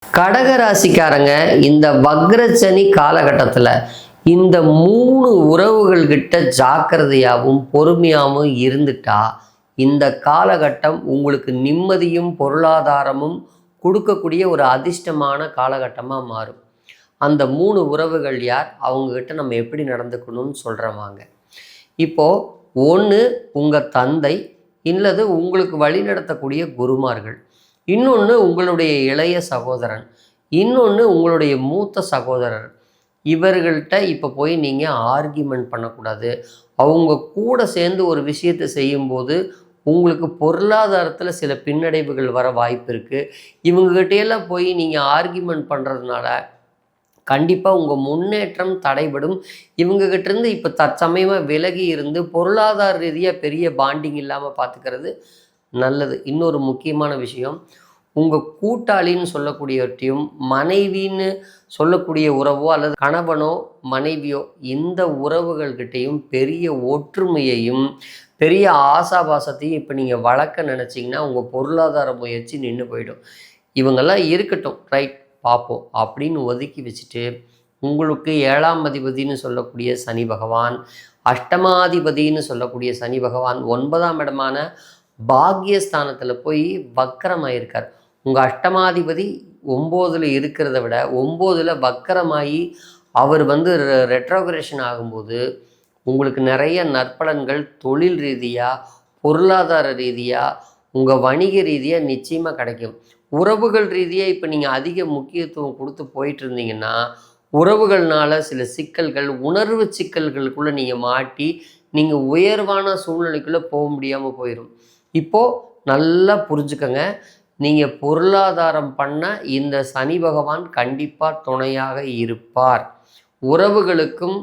கடகராசிக்காரங்க இந்த வக்ரசனி காலகட்டத்தில் இந்த 3 உறவுகள் கிட்ட ஜாக்கிரதையாகவும் பொறுமையாகவும் இருந்துட்டா இந்த காலகட்டம் உங்களுக்கு நிம்மதியும் பொருளாதாரமும் கொடுக்கக்கூடிய ஒரு அதிர்ஷ்டமான காலகட்டமாக மாறும். அந்த 3 உறவுகள் யார், அவங்கக்கிட்ட நம்ம எப்படி நடந்துக்கணும்னு சொல்கிறவாங்க. இப்போது ஒன்று உங்கள் தந்தை, இல்லது உங்களுக்கு வழி நடத்தக்கூடிய குருமார்கள், இன்னொன்று உங்களுடைய இளைய சகோதரன், இன்னொன்று உங்களுடைய மூத்த சகோதரர். இவர்கள்ட்ட இப்போ போய் நீங்கள் ஆர்கியூமெண்ட் பண்ணக்கூடாது. அவங்க கூட சேர்ந்து ஒரு விஷயத்தை செய்யும்போது உங்களுக்கு பொருளாதாரத்தில் சில பின்னடைவுகள் வர வாய்ப்பு இருக்குது. இவங்ககிட்டையெல்லாம் போய் நீங்கள் ஆர்கியூமெண்ட் பண்ணுறதுனால கண்டிப்பாக உங்கள் முன்னேற்றம் தடைபடும். இவங்ககிட்டேருந்து இப்போ தற்சமயமாக விலகி இருந்து பொருளாதார ரீதியாக பெரிய பாண்டிங் இல்லாமல் பார்த்துக்கிறது நல்லது. இன்னொரு முக்கியமான விஷயம், உங்கள் கூட்டாளின்னு சொல்லக்கூடியவற்றையும் மனைவின்னு சொல்லக்கூடிய உறவோ அல்லது கணவனோ மனைவியோ இந்த உறவுகள்கிட்டையும் பெரிய ஒற்றுமையையும் பெரிய ஆசாபாசத்தையும் இப்போ நீங்கள் வளர்க்க நினச்சிங்கன்னா உங்கள் பொருளாதார முயற்சி நின்று போயிடும். இவங்கெல்லாம் இருக்கட்டும், ரைட் பார்ப்போம் அப்படின்னு ஒதுக்கி வச்சுட்டு, உங்களுக்கு 7ஆம் அதிபதினு சொல்லக்கூடிய சனி பகவான், அஷ்டமாதிபதினு சொல்லக்கூடிய சனி பகவான் 9ஆம் இடமான பாக்யஸ்தானத்தில் போய் வக்கரமாயிருக்கார். உங்கள் அஷ்டமாதிபதி 9ல் இருக்கிறத விட 9ல் வக்கரமாகி அவர் ரெட்ரோகிரேஷன் ஆகும்போது உங்களுக்கு நிறைய நற்பலன்கள் தொழில் ரீதியாக பொருளாதார ரீதியாக உங்கள் வணிக ரீதியாக நிச்சயமாக கிடைக்கும். உறவுகள் ரீதியாக இப்போ நீங்கள் அதிக முக்கியத்துவம் கொடுத்து போயிட்டு இருந்தீங்கன்னா உறவுகள்னால சில சிக்கல்கள், உணர்வு சிக்கல்களுக்குள்ளே நீங்கள் மாட்டி நீங்கள் உயர்வான சூழ்நிலைக்குள்ளே போக முடியாமல் போயிடும். இப்போது நல்லா புரிஞ்சுக்கங்க, நீங்கள் பொருளாதாரம் பண்ண இந்த சனி பகவான் கண்டிப்பாக துணையாக இருப்பார். உறவுகளுக்கும்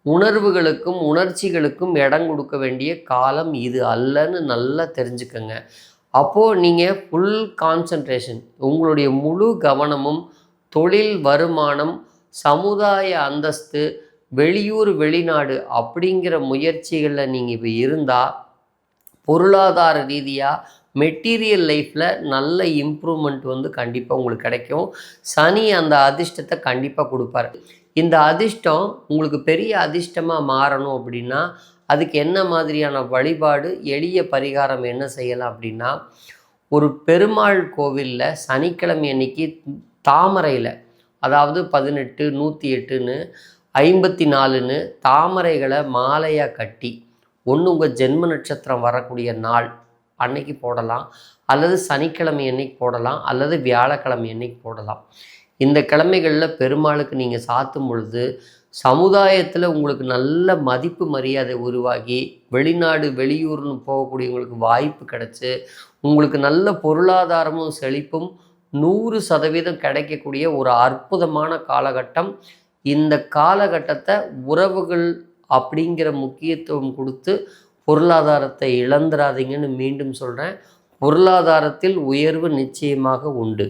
உணர்வுகளுக்கும் உணர்ச்சிகளுக்கும் இடம் கொடுக்க வேண்டிய காலம் இது அல்லன்னு நல்லா தெரிஞ்சுக்கங்க. அப்போது நீங்கள் ஃபுல் கான்சன்ட்ரேஷன், உங்களுடைய முழு கவனமும் தொழில், வருமானம், சமுதாய அந்தஸ்து, வெளியூர் வெளிநாடு அப்படிங்கிற முயற்சிகளில் நீங்கள் இப்போ இருந்தால் பொருளாதார ரீதியாக மெட்டீரியல் லைஃப்பில் நல்ல இம்ப்ரூவ்மெண்ட் கண்டிப்பாக உங்களுக்கு கிடைக்கும். சனி அந்த அதிர்ஷ்டத்தை கண்டிப்பாக கொடுப்பார். இந்த அதிர்ஷ்டம் உங்களுக்கு பெரிய அதிர்ஷ்டமாக மாறணும் அப்படின்னா அதுக்கு என்ன மாதிரியான வழிபாடு, எளிய பரிகாரம் என்ன செய்யலாம் அப்படின்னா, ஒரு பெருமாள் கோவிலில் சனிக்கிழமை அன்னைக்கு தாமரையில், அதாவது 18, 108ன்னு 54ன்னு தாமரைகளை மாலையாக கட்டி, ஒன்று உங்கள் ஜென்ம நட்சத்திரம் வரக்கூடிய நாள் அன்னைக்கு போடலாம், அல்லது சனிக்கிழமை அன்னைக்கு போடலாம், அல்லது வியாழக்கிழமை அன்னைக்கு போடலாம். இந்த கிழமைகளில் பெருமாளுக்கு நீங்கள் சாத்தும் பொழுது சமுதாயத்தில் உங்களுக்கு நல்ல மதிப்பு மரியாதை உருவாகி வெளிநாடு வெளியூர்னு போகக்கூடியவங்களுக்கு வாய்ப்பு கிடச்சி உங்களுக்கு நல்ல பொருளாதாரமும் செழிப்பும் 100% கிடைக்கக்கூடிய ஒரு அற்புதமான காலகட்டம். இந்த காலகட்டத்தை உறவுகள் அப்படிங்கிற முக்கியத்துவம் கொடுத்து பொருளாதாரத்தை இழந்துடாதீங்கன்னு மீண்டும் சொல்கிறேன். பொருளாதாரத்தில் உயர்வு நிச்சயமாக உண்டு.